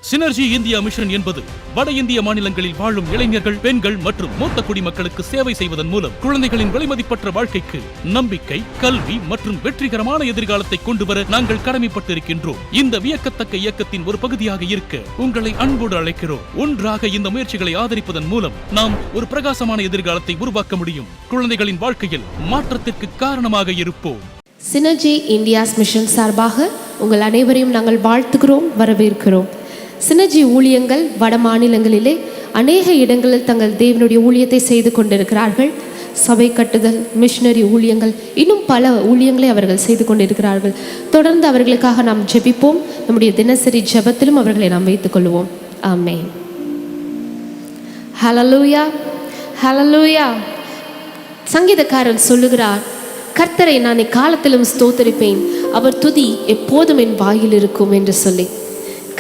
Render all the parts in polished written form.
Synergy India mission என்பது வட இந்திய மாநிலங்களில் வாழும் இளைஞர்கள், பெண்கள் மற்றும் மூத்த குடிமக்களுக்கு சேவை செய்வதன் மூலம் குழந்தைகளின் விலைமதிப்பற்ற வாழ்க்கைக்கு நம்பிக்கை, கல்வி மற்றும் வெற்றிகரமான எதிர்காலத்தை கொண்டுவர நாங்கள் கடமைப்பட்டிருக்கின்றோம். இந்த வியக்கத்தக்க இயக்கத்தின் ஒரு பகுதியாக இருக்க உங்களை அன்போடு அழைக்கிறோம். ஒன்றாக இந்த முயற்சிகளை ஆதரிப்பதன் மூலம் நாம் ஒரு பிரகாசமான எதிர்காலத்தை உருவாக்க முடியும். குழந்தைகளின் வாழ்க்கையில் மாற்றத்திற்கு காரணமாக இருப்போம். சினர்ஜி இந்தியாஸ் மிஷன் சார்பாக உங்கள் அனைவரையும் நாங்கள் வாழ்த்துகிறோம், வரவேற்கிறோம். சினர்ஜி ஊழியங்கள் வட மாநிலங்களிலே அநேக இடங்களில் தங்கள் தேவனுடைய ஊழியத்தை செய்து கொண்டிருக்கிறார்கள். சபை கட்டுதல், மிஷனரி ஊழியங்கள், இன்னும் பல ஊழியங்களை அவர்கள் செய்து கொண்டிருக்கிறார்கள். தொடர்ந்து அவர்களுக்காக நாம் ஜெபிப்போம். நம்முடைய தினசரி ஜெபத்திலும் அவர்களை நாம் வைத்துக் கொள்வோம். ஆமென். ஹல்லேலூயா, ஹல்லேலூயா. சங்கீதக்காரன் சொல்லுகிறார், கர்த்தரை நான் எக்காலத்திலும் ஸ்தோத்தரிப்பேன், அவர் துதி எப்போதும் என் வாயில் இருக்கும் என்று சொல்லி.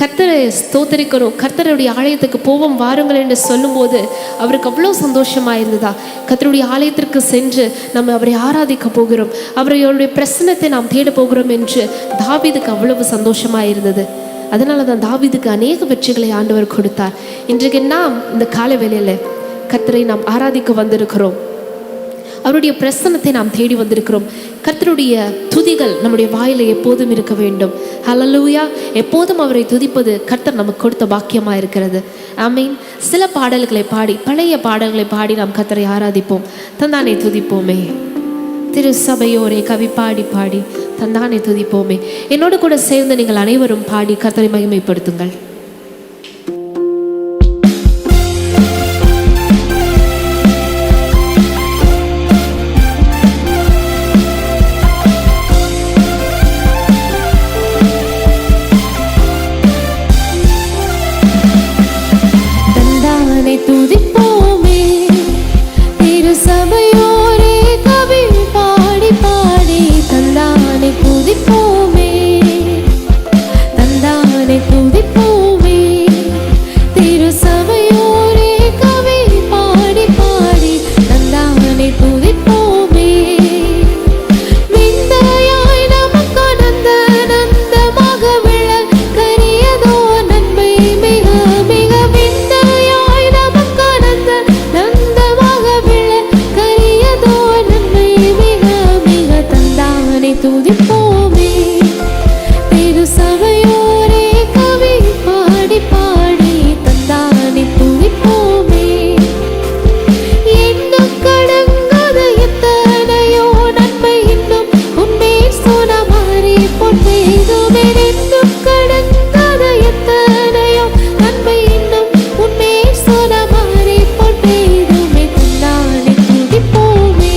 கர்த்தரை ஸ்தோத்தரிக்கணும், கர்த்தருடைய ஆலயத்துக்கு போவோம் வாருங்கள் என்று சொல்லும்போது அவருக்கு அவ்வளோ சந்தோஷமாக இருந்ததா. கர்த்தருடைய ஆலயத்திற்கு சென்று நம்ம அவரை ஆராதிக்க போகிறோம், அவருடைய பிரசன்னத்தை நாம் தேட போகிறோம் என்று தாவீதுக்கு அவ்வளவு சந்தோஷமாக இருந்தது. அதனால தான் தாவீதுக்கு அநேக வெற்றிகளை ஆண்டவர் கொடுத்தார். இன்றைக்கு நாம் இந்த கால வேளையில் கர்த்தரை நாம் ஆராதிக்க வந்திருக்கிறோம், அவருடைய பிரசன்னத்தை நாம் தேடி வந்திருக்கிறோம். கர்த்தருடைய துதிகள் நம்முடைய வாயில எப்போதும் இருக்க வேண்டும். ஹல்லேலூயா. எப்போதும் அவரை துதிப்பது கர்த்தர் நமக்கு கொடுத்த பாக்கியமா இருக்கிறது. ஆமீன். சில பாடல்களை பாடி, பழைய பாடல்களை பாடி நாம் கர்த்தரை ஆராதிப்போம், தந்தானே துதிப்போமே. திரு சபையோரே கவி பாடி பாடி தந்தானே துதிப்போமே. என்னோடு கூட சேர்ந்து நீங்கள் அனைவரும் பாடி கர்த்தரை மகிமைப்படுத்துங்கள். துதிப்போமே திரு சபையோரே கவி பாடி பாடி தந்தானே துதிப்போமே, தந்தானே துதிப்போமே. திரு சபையோரே கவி பாடி பாடி தந்தானே துதிப்போமே. விந்தையாய் நமக்கு நந்தமாக விளக்கரியதோ நன்மை மிக மிக விந்தையாய் நந்தமாக விளக்கரியதோ நன்மை மிக மிக தந்தானே துதிப்போமே. திரு சபையோரே கவி பாடி பாடி தந்தானே துதிப்போமே. எண்ணும் கடங்காத எத்தனையோ நன்மை இன்னும் உன்மேல் சொன்னமாறி பொன்மேதுமே. எண்ணும் கடங்காத எத்தனையோ நன்மை இன்னும் உன்மேல் சொன்னமாறி பொன்மேதுமே. தந்தானே துதிப்போமே.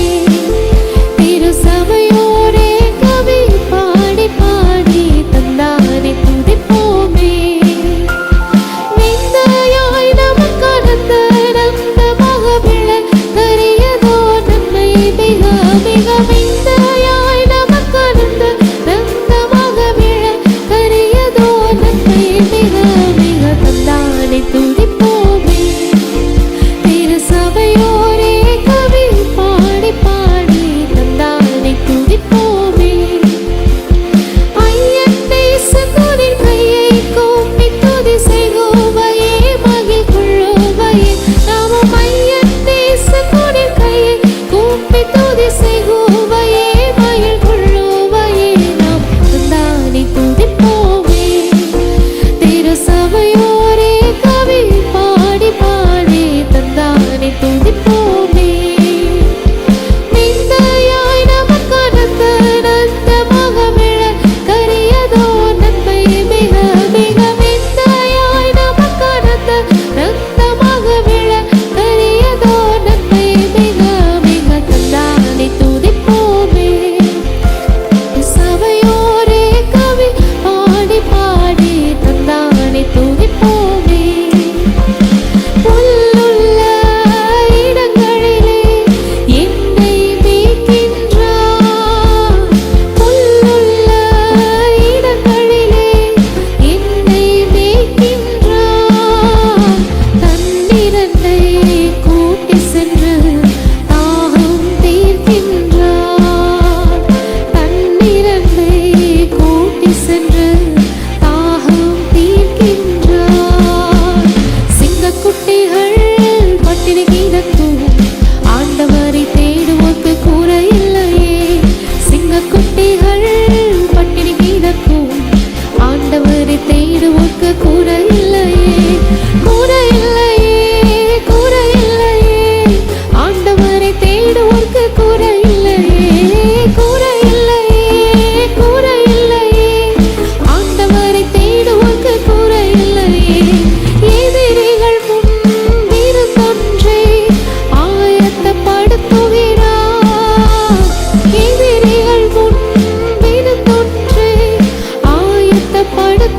திரு சபையோரே கவி பாடி பாடி தந்தானே துதிப்போமே. விந்தையாய் நமக்கு நந்தமாக விளக்கரியதோ நன்மை மிக மிக விந்தையாய் நமக்கு நந்தமாக விளக்கரியதோ நன்மை மிக மிக தந்தானே துதிப்போமே. திரு சபையோரே கவி பாடி பாடி தந்தானே துதிப்போமே. ஐயன் நேசகுனின் கையை கூப்பி துதி செய்குவையே மகிழ் கொள்ளுவையே. நாமும் ஐயன் நேசகுனின் கையை கூப்பி துதி செய்குவையே மகிழ் கொள்ளுவையே. நாம் தந்தானே துதிப்போமே. திரு சபையோரே கவி பாடி பாடி தந்தானே துதிப்போமே. விந்தையாய் நமக்கு நந்தமாக விளக்கரியதோ நன்மை மிக மிக விந்தையாய் நமக்கு நந்தமாக விளக்கரியதோ நன்மை மிக மிக தந்தானே துதிப்போமே. சபையோரே கவி பாடி பாடி தந்தானே துதிப்போமே. தேடுவோர்க்கு குறை இல்லையே, குறை இல்லையே, குறை இல்லையே. ஆண்டவரை தேடுவோர்க்கு குறை இல்லையே, குறை இல்லையே, குறை இல்லையே. ஆண்டவரை தேடுவோர்க்கு குறை இல்லையே. எதிரிகள் முன் விருந்தொன்றை ஆயத்தப்படுத்துகிறார், எதிரிகள் முன் விருந்தொன்றை ஆயத்தப்படுத்துகிறார்.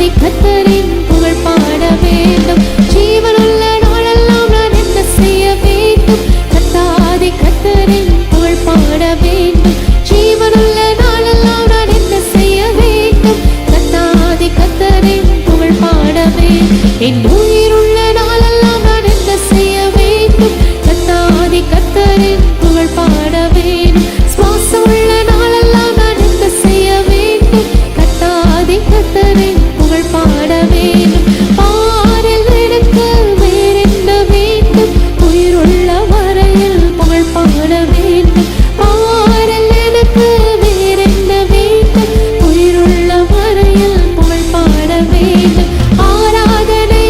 கத்தாதி கத்தரின் புகழ் பாட வேண்டும். ஜீவனுள்ள நாளெல்லாம் நான் என்ன செய்ய வேண்டும்? கத்தாதி கத்தரின் புகழ் பாட வேண்டும். ஜீவனுள்ள நாளெல்லாம் நான் என்ன செய்ய வேண்டும்? கத்தாதி கத்தரின் புகழ் பாட வேண்டும். என் உயிருள்ள நாளெல்லாம் நான் என்ன செய்ய வேண்டும்? கத்தாதி கத்தரின் புகழ் பாட வேண்டும். சுவாசமுள்ள நாளெல்லாம் நான் என்ன செய்ய வேண்டும்? கத்தாதி கத்தரின் புகழ் பாட வேண்டும். பாரில் எனக்கு வேறென்ன வேண்டும்? உயிருள்ள வரையில் புகழ் பாட வேண்டும். பாரில் எனக்கு வேறென்ன வேண்டும்? உயிருள்ள வரையில் புகழ் பாட வேண்டும். ஆராதனை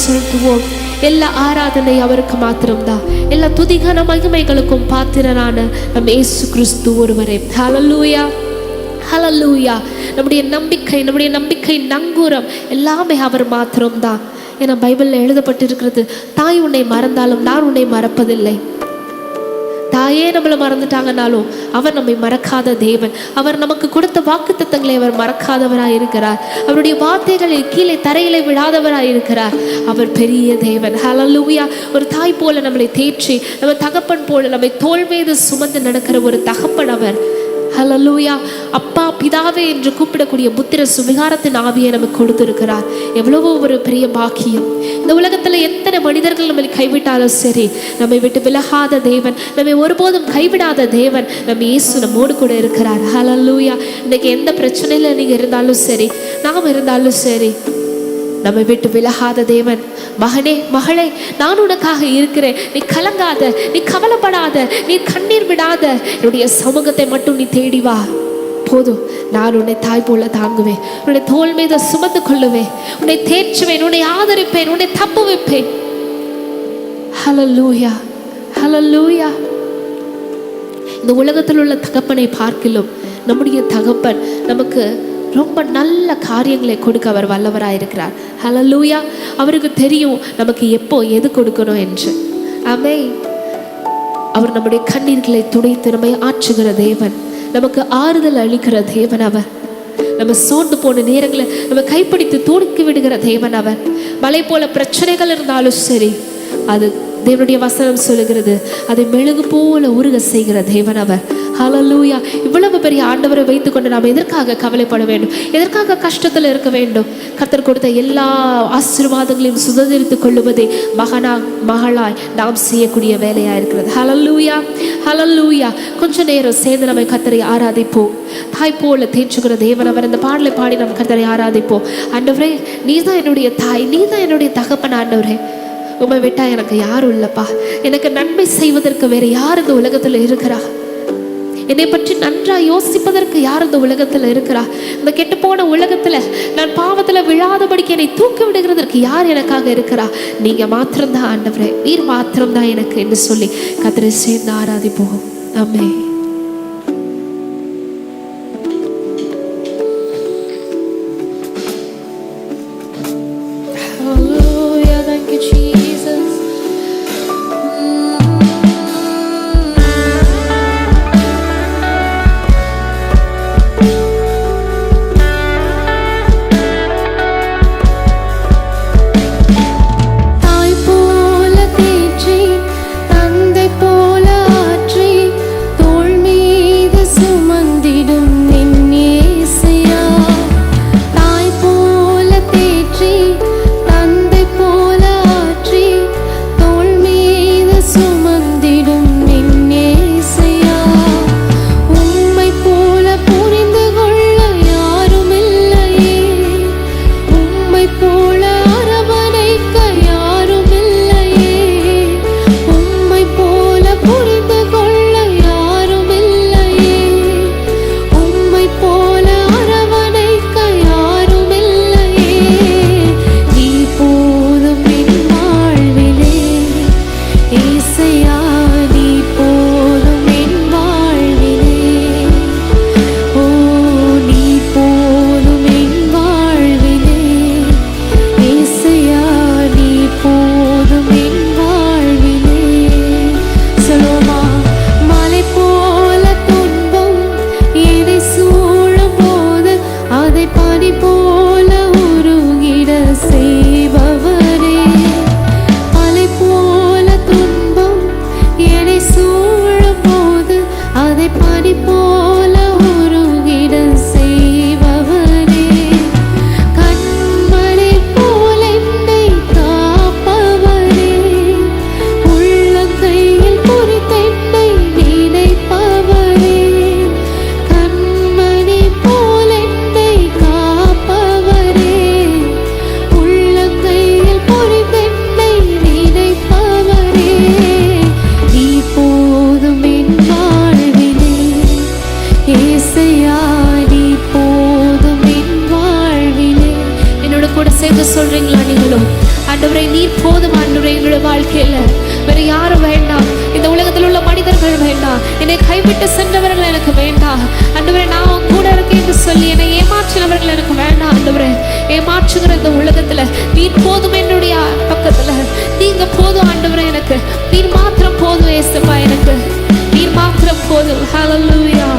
செலுத்துவோம். எல்லா ஆராதனை அவருக்கு மாத்திரம்தான். எல்லா துதிகன மகிமைகளுக்கும் பாத்திரரான நம் இயேசு கிறிஸ்து ஒருவரே. ஹல்லேலூயா, ஹல்லேலூயா. நம்முடைய நம்பிக்கை நங்கூரம் எல்லாமே அவர் மாத்திரம்தான். ஏன்னா பைபிளில் எழுதப்பட்டிருக்கிறது, தாய் உன்னை மறந்தாலும் நான் உன்னை மறப்பதில்லை. தாயே நம்மளை மறந்துட்டாங்கனாலும் அவர் நம்மை மறக்காத தேவன். அவர் நமக்கு கொடுத்த வாக்குத்தத்தங்களை அவர் மறக்காதவராய் இருக்கிறார். அவருடைய வார்த்தைகளில் கீழே தரையிலே விழாதவராய் இருக்கிறார். அவர் பெரிய தேவன். ஹல்லேலூயா. ஒரு தாய் போல நம்மளை தேற்றி, நம்ம தகப்பன் போல நம்மை தோள் மீது சுமந்து நடக்கிற ஒரு தகப்பன் அவர். ஹல்லேலூயா. அப்பா பிதாவே என்று கூப்பிடக்கூடிய புத்திர சுவிகாரத்தின் ஆவியை நமக்கு கொடுத்திருக்கிறார். எவ்வளவோ ஒரு பெரிய பாக்கியம். இந்த உலகத்துல எத்தனை மனிதர்கள் நம்மை கைவிட்டாலும் சரி, நம்மை விட்டு விலகாத தேவன், நம்மை ஒருபோதும் கைவிடாத தேவன் நம் இயேசு நம்மோடு கூட இருக்கிறார். ஹல்லேலூயா. இன்னைக்கு எந்த பிரச்சனையில நீங்க இருந்தாலும் சரி, நாம் இருந்தாலும் சரி, நம்மை விட்டு விலகாத தேவன். மகனே மகளே, நான் உனக்காக இருக்கிறேன், நீ கலங்காத, நீ கவலைப்படாத, நீ கண்ணீர் விடாத, என்னுடைய சமூகத்தை மட்டும் நீ தேடி வா, போதும். நான் உன்னை தாய் போல தாங்குவேன், உன்னை தோள் மீது சுமந்து கொள்ளுவேன், உன்னை தேற்றுவேன், உன்னை ஆதரிப்பேன், உன்னை தப்பு வைப்பேன். ஹல்லேலூயா, ஹல்லேலூயா. இந்த உலகத்தில் உள்ள தகப்பனை பார்க்கிலும் நம்முடைய தகப்பன் நமக்கு ரொம்ப நல்ல காரியங்களை கொடுக்க அவர் வல்லவராக இருக்கிறார். ஹல்லேலூயா. அவருக்கு தெரியும் நமக்கு எப்போ எது கொடுக்கணும் என்று. ஆமென். அவர் நம்முடைய கண்ணீர்களை துடைத்து நம்மை ஆற்றுகிற தேவன், நமக்கு ஆறுதல் அளிக்கிற தேவன் அவர். நம்ம சோர்ந்து போன நேரங்களை நம்ம கைப்பிடித்து தூக்கி விடுகிற தேவன் அவர். மலை போல பிரச்சனைகள் இருந்தாலும் சரி, அது தேவனுடைய வசனம் சொல்லுகிறது, அதை மெழுகு போல உருக செய்கிற தேவன் அவர். ஹல்லேலூயா. இவ்வளவு பெரிய ஆண்டவரை வைத்துக்கொண்டு நாம் எதற்காக கவலைப்பட வேண்டும்? எதற்காக கஷ்டத்தில் இருக்க வேண்டும்? கர்த்தர் கொடுத்த எல்லா ஆசீர்வாதங்களையும் சுதந்திரித்துக் கொள்ளுவதே மகளாய் நாம் செய்யக்கூடிய வேலையா இருக்கிறது. ஹல்லேலூயா, ஹல்லேலூயா. கொஞ்ச நேரம் சேர்ந்து நம்ம கர்த்தரை ஆராதிப்போம். தாய் போல தேற்றுகிற தேவன் அவர். இந்த பாடலை பாடி நம்ம கர்த்தரை ஆராதிப்போம். ஆண்டவரே, நீதான் என்னுடைய தாய், நீதான் என்னுடைய தகப்பன். ஆண்டவரே, உம்மை விட்டா எனக்கு யாரும் இல்லப்பா. எனக்கு நன்மை செய்வதற்கு வேற யார் இந்த உலகத்துல இருக்கிறா? என்னை பற்றி நன்றா யோசிப்பதற்கு யார் இந்த உலகத்துல இருக்கிறா? இந்த கெட்டு போன உலகத்துல நான் பாவத்துல விழாதபடிக்கு என்னை தூக்கி விடுகிறதற்கு யார் எனக்காக இருக்கிறா? நீங்க மாத்திரம்தான் ஆண்டவரே, நீர் மாத்திரம்தான் எனக்கு என்று சொல்லி கர்த்தரை சேர்ந்து ஆராதிப்போம். ஆமென். வேண்டாம், என்னை கைவிட்டு சென்றவர்கள் எனக்கு வேண்டாம் ஆண்டவரே. நான் உன் கூட இருக்கேன் என்று சொல்லி என்னை ஏமாற்றினவர்கள் எனக்கு வேண்டாம் ஆண்டவரே. ஏமாற்றுகிற இந்த உலகத்துல நீர் போதும், என்னுடைய பக்கத்துல நீங்க போதும் ஆண்டவரே. எனக்கு நீர் மாத்திரம் போதும் ஏசப்பா, எனக்கு நீர் மாத்திரம் போதும். ஹல்லேலூயா.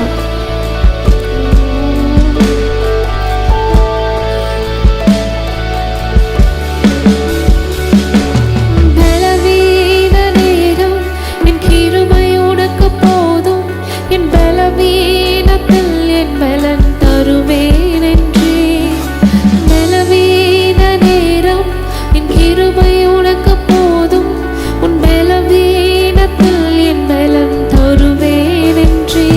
உன் பலவீனத்தில் என் பலம் தருவேன் என்றே.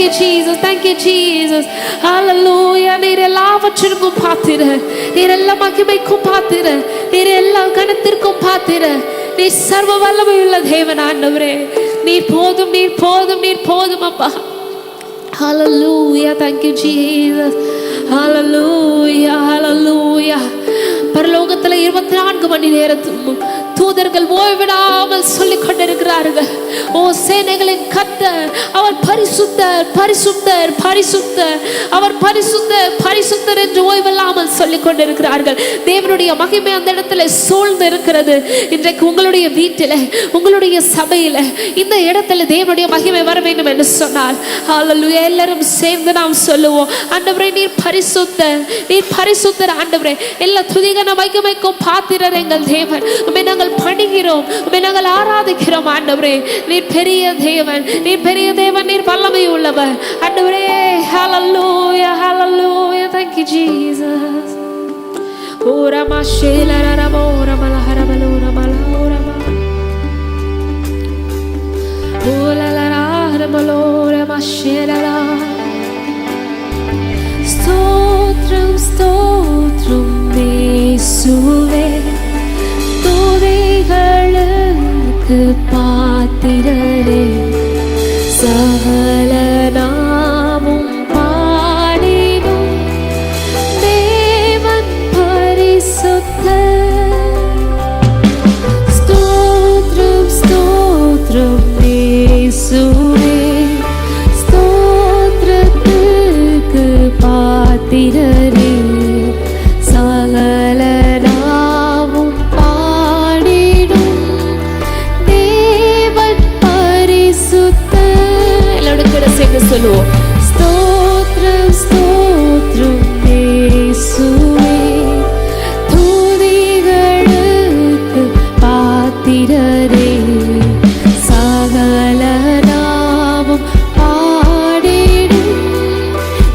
you Jesus, thank you Jesus. Hallelujah. நீர் எல்லாவற்றிற்கும் பாத்திரர், நீர் எல்லா மகிமைக்கும் பாத்திரர், நீர் எல்லா கனத்திற்கும் பாத்திரர். நீர் சர்வ வல்லமையுள்ள தேவன் ஆண்டவரே. நீர் போதும், நீர் போதும், நீர் போதும் அப்பா. Hallelujah, thank you Jesus. Hallelujah, hallelujah. பரலோகத்தில் 24 மணி நேரத்தும் தூதர்கள் ஓய்விடாமல் சொல்லிக் கொண்டிருக்கிறார்கள், ஓ சேனைகளின் கர்த்தர் அவர் பரிசுத்தர், பரிசுத்தர், பரிசுத்தர், அவர் பரிசுத்தர், பரிசுத்தர் என்று ஓய்வில்லாமல் சொல்லிக் கொண்டிருக்கிறார்கள். தேவனுடைய மகிமை அந்த இடத்துல சூழ்ந்து இருக்கிறது. இன்றைக்கு உங்களுடைய வீட்டில், உங்களுடைய சபையில், இந்த இடத்துல தேவனுடைய மகிமை வர வேண்டும் என்று சொன்னால் ஹல்லேலூயா, எல்லாரும் சேர்ந்து நாம் சொல்லுவோம், ஆண்டவரே நீர் பரிசுத்தர், நீர் பரிசுத்தர் ஆண்டவரே. எல்லா துதிகன மகிமைக்கும் பாத்திரர் எங்கள் தேவன். உம்மை நாங்கள் பணிகிறோம், உம்மை நாங்கள் ஆராதிக்கிறோம் ஆண்டவரே. நீர் பெரிய தேவன், நீர் பெரிய தேவன், நீர் வல்லமை உள்ளவர் ஆண்டவரே. ஹல்லேலூயா, ஹல்லேலூயா, thank you Jesus. ஓரா மாஷேலா ரரமோ ரமலா ஹரமலோ ரமலா ஓரமா ஓலலரா ரமலோ ரமாஷேலா. ஸ்தோத்ரம் ஸ்தோத்ரம் இயேசுவே, துதிகளுக்கு பாத்திரரே, சகல நாமும் பாடிடும் தேவன் பரிசுத்தர். ஸ்தோத்ரம் ஸ்தோத்ரம் இயேசுவே, ஸ்தோத்திரத்துக்கு பாத்திரரே, சகல நாமும் பாடிடும் தேவன் பரிசுத்தர். எல்லாரும் கூட சேர்ந்து சொல்லுவோம், ஸ்தோத்ரம் ஸ்தோத்ரம் இயேசுவே, துதிகளுக்கு பாத்திரரே, சகல நாமும் பாடிடும்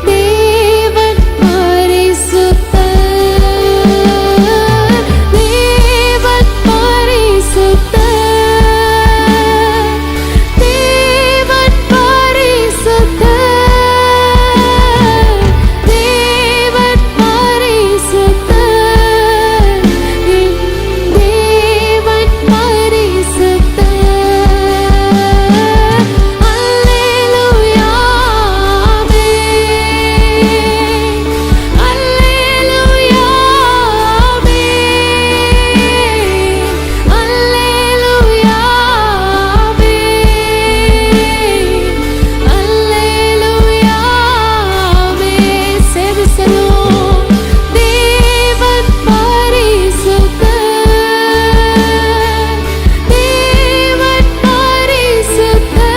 தேவன் பரிசுத்தர், தேவன் பரிசுத்தர், தேவன் பரிசுத்தர், தேவன் பரிசுத்தர், தேவன் பரிசுத்தர். அல்லேலூயா, ஆமென். அல்லேலூயா, ஆமென். அல்லேலூயா, ஆமென். அல்லேலூயா, ஆமென். சேர்ந்து சொல்லுவோம், தேவன் பரிசுத்தர், தேவன் பரிசுத்தர்,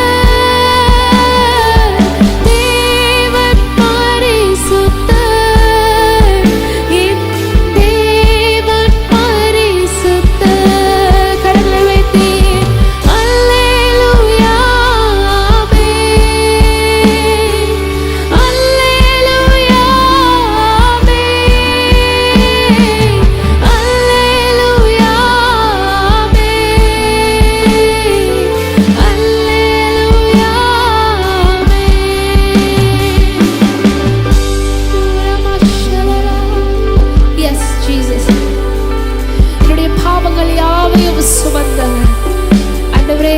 தேவன் பரிசுத்தர், என் தேவன் பரிசுத்தர். கரங்களை உயர்த்தி அல்லேலூயா, ஆமென். அல்லேலூயா, ஆமென். அல்லேலூயா, ஆமென். அல்லேலூயா, ஆமென். Yes, Jesus. என்னுடைய பாவங்கள் யாவையும் சுமந்த ஆண்டவரே,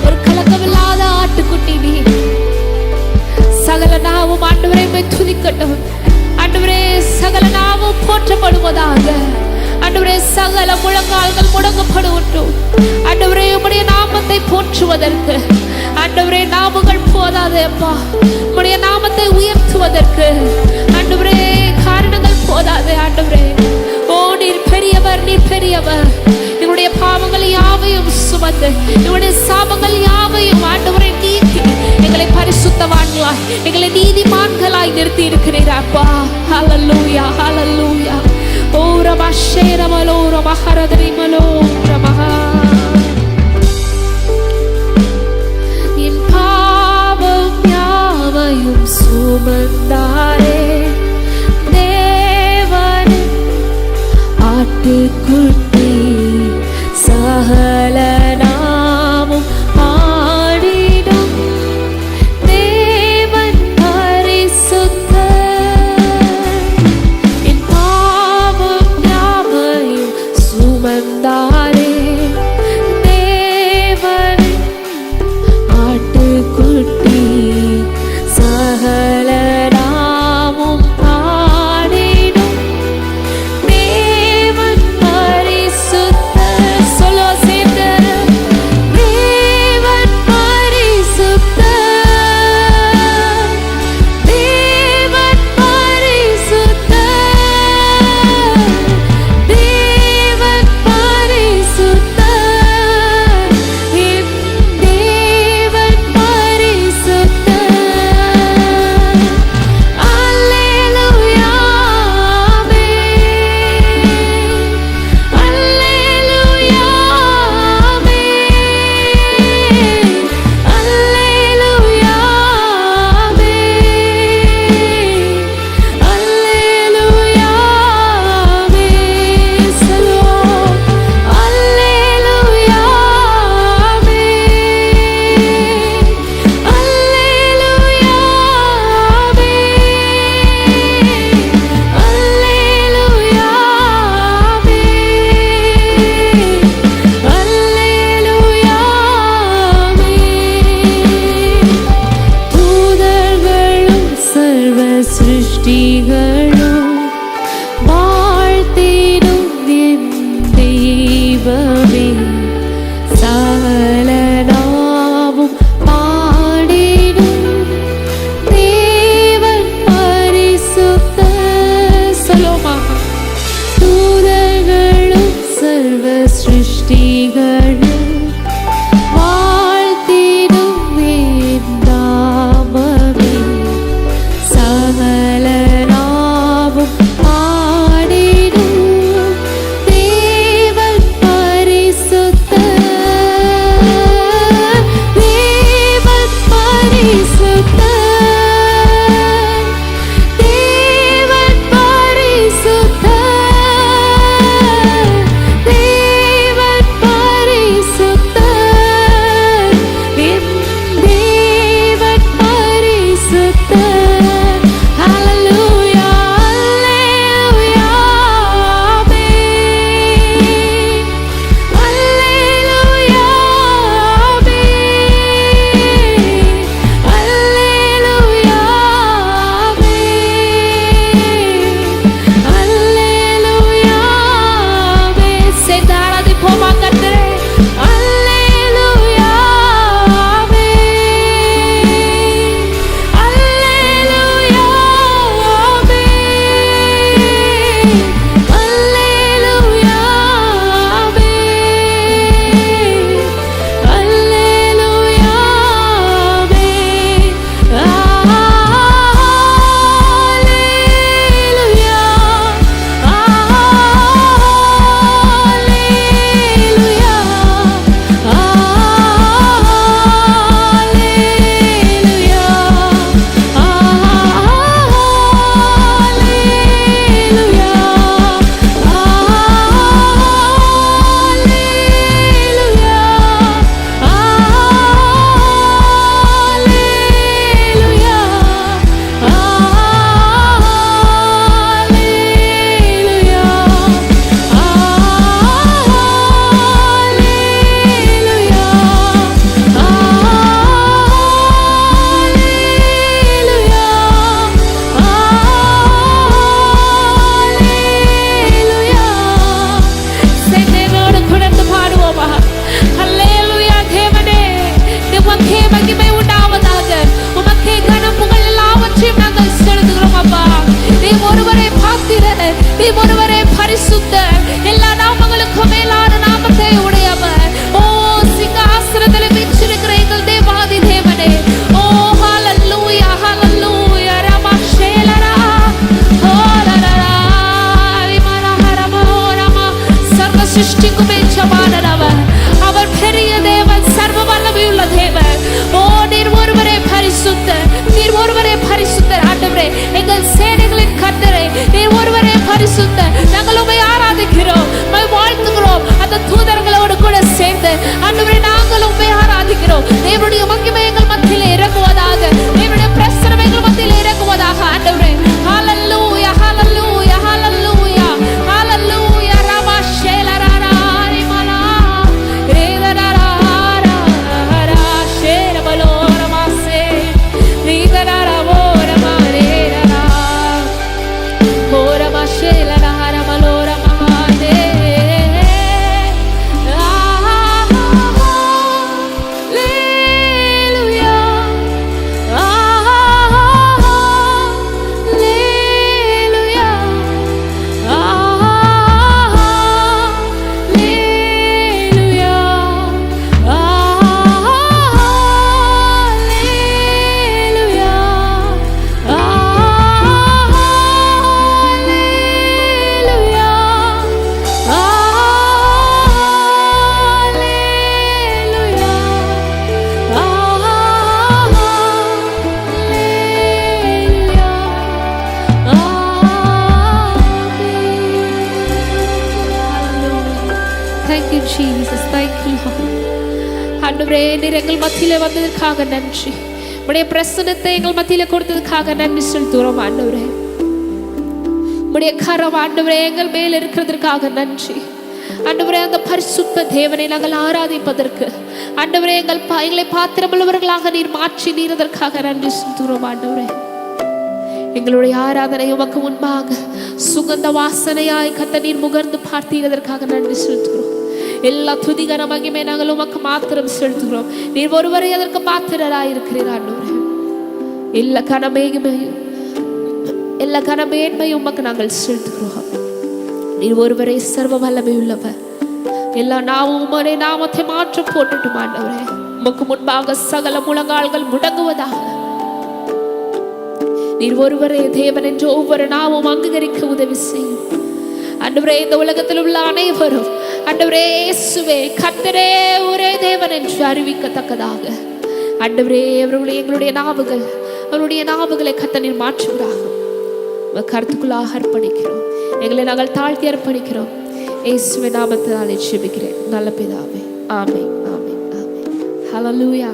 ஒரு கலக்கமில்லாத ஆட்டுக்குட்டி நீ. சகல நாவும் ஆண்டவரே உம்மை துதிக்கட்டும் ஆண்டவரே, சகல நாவும் போற்றப்படுவதாக ஆண்டவரே, சகல முழங்கால்கள் முடங்கப்படட்டும் ஆண்டவரே. உம்முடைய நாமத்தை போற்றுவதற்கு ஆண்டவரே நாமங்கள் போதாதே அப்பா, உம்முடைய நாமத்தை உயர்த்துவதற்கு ஆண்டவரே காரணங்கள் போதாதே ஆண்டவரே. ஓ நீர் பெரியவர், நீர் பெரியவர். எங்களுடைய பாவங்கள் யாவையும் சுமந்து, எங்களுடைய சாபங்கள் யாவையும் ஆண்டவரை நீக்கி எங்களை பரிசுத்தவான்களாய், எங்களை நீதிமான்களாய் நிறுத்தி இருக்கிறீர் அப்பா. ஹல்லேலூயா, ஹல்லேலூயா. ஓ ரமஷேரமலோ ரமஹரதரிமலோ ரமஹா. என் பாவம் யாவையும் சுமந்தாரே, தேவன் ஆட்டுக்குட்டி, சகல நாமும் பாடிடும் தேவன் சிருஷ்டிகளும் வாழ்த்திடும் என் தெய்வமே. சகல நாவும் பாடிடும் தேவன் பரிசுத்தர். சொல்லுமா. தூதர்களும் சர்வ சிருஷ்டிகளும் வாழ்த்திடும் என் நாமமே. சகல நாவும் பாடிடும் தேவன் பரிசுத்தர். தேவன் பரிசுத்தர். தேவன் பரிசுத்தர். தேவன் பரிசுத்தர். என் தேவன் பரிசுத்தர். ஹல்லேலூயா, ஹல்லேலூயா, ஆமென். ஹல்லேலூயா, ஆமென். ஹல்லேலூயா, ஆமென். ஹல்லேலூயா, ஆமென். சேர்ந்து ஆராதிப்போமா கர்த்தரை. ஹல்லேலூயா, ஆமென். ஹல்லேலூயா, ஆமென். ஹல்லேலூயா, ஆமென். ஹல்லேலூயா, என்னோடு குணந்து பாடுவோமா. ஹல்லேலூயா. தேவனே, உமக்கே மகிமை உண்டாவதாக. உமக்கே கனம் புகழ் எல்லாவற்றையும் நாங்கள் செலுத்துகிறோம் அப்பா. நீ ஒருவரே பாத்திரர், நீ ஒருவரே பரிசுத்தர். எல்லா நாமங்களுக்கும் மேலான நாமத்தை உடையவர். ஓ, சிங்காசனத்தில் வீற்றிருக்கிற எங்கள் தேவாதி தேவனே. ஓ, ஹல்லேலூயா, ஹல்லேலூயா. ரமா ஷேலரா, ஓ ரரரா, ரிமரா ஹரமா, ஓ ரமா. சர்வ சிருஷ்டிக்கும் எஜமானவர். அவர் பெரிய தேவன், சர்வ வல்லமையுள்ள தேவன். ஓ, நீர் ஒருவரே பரிசுத்தர், நீர் ஒருவரே பரிசுத்தர். ஆண்டவரே, எங்கள் சேனைகளின் கர்த்தரே, நீர் ஒருவரே பரிசுத்தர். நாங்கள் உம்மை ஆராதிக்கிறோம், உம்மை வாழ்த்துகிறோம். அந்த தூதர்களோடு கூட சேர்ந்து ஆண்டவரே நாங்கள் உம்மை ஆராதிக்கிறோம். தேவனுடைய மகிமை எங்கள் மத்தியிலே இறங்குவதாக. தேவனுடைய பிரசன்னம் எங்கள் மத்தியிலே இறங்குவதாக. ஆண்டவரே, ஹல்லேலூயா, ஹல்லேலூயா, ஹல்லேலூயா, ஹல்லேலூயா. ரமா ஷேலரரா, ரிமலா, ரேதரரா, ரரரா, ஷேரபலோ, ரமாசே, ரீதரரா, ஓ ரமா, ரேரரா, ஓ Rama, ஷேலரா, Ramelow, ரமஹாதே. Hallelujah, hallelujah, hallelujah, hallelujah, hallelujah, hallelujah, hallelujah, amen. Thank you, Jesus. Thank you, Lord. ஆண்டவரே, நீர் எங்கள் மத்தியிலே வந்ததற்காக நன்றி. உம்முடைய பிரசன்னத்தை எங்கள் மத்தியிலே கொடுத்ததற்காக நன்றி செலுத்துகிறோம் ஆண்டவரே. உம்முடைய கரம் ஆண்டவரே எங்கள் மேல் இருக்கிறதற்காக நன்றி. ஆண்டவரே, அந்த பரிசுத்த தேவனை நாங்கள் ஆராதிப்பதற்கு ஆண்டவரே எங்களை பாத்திரமுள்ளவர்களாக நீர் மாற்றி நீரதற்காக நன்றி செலுத்துகிறோம் ஆண்டவரே. எங்களுடைய ஆராதனை உமக்கு முன்பாக சுகந்த வாசனையாய் கர்த்தர் நீர் முகர்ந்து பார்த்தீரதற்காக நன்றி செலுத்துகிறோம். எல்லா துதிகர மகிமை நாங்கள் உமக்கு மாத்திரம் செலுத்துகிறோம். நீர் ஒருவரை அதற்கு பாத்திரராய் இருக்கிறீர் ஆண்டவரே. எல்லா கனமேன்மையும் உமக்கு நாங்கள் செலுத்துகிறோம். நீர் ஒருவரை சர்வ வல்லமை உள்ளவர். எல்லா நாவும் ஒரே நாமத்தை மாற்றம் போட்டுட்டும் ஆண்டவரே. உமக்கு முன்பாக சகல முழங்கால்கள் முடங்குவதாக. நீர் ஒருவரே தேவன் என்று ஒவ்வொரு நாவும் அங்கீகரிக்க உதவி செய்யும் ஆண்டவரே. இந்த உலகத்தில் உள்ள அனைவரும் ஆண்டவரே இயேசுவே கர்த்தரே ஒரே தேவன் என்று அறிவிக்கத்தக்கதாக ஆண்டவரே எங்களுடைய நாவுகளை கர்த்தர் நீர் மாற்றுகிறார்கள். கருத்துக்குள்ளாக அர்ப்பணிக்கிறோம். எங்களை நாங்கள் தாழ்த்தி அர்ப்பணிக்கிறோம். இயேசுவின் நாமத்தினாலே ஜெபிக்கிறேன் நல்ல பிதாவே. ஆமென், ஆமென், ஆமென். ஹல்லேலூயா.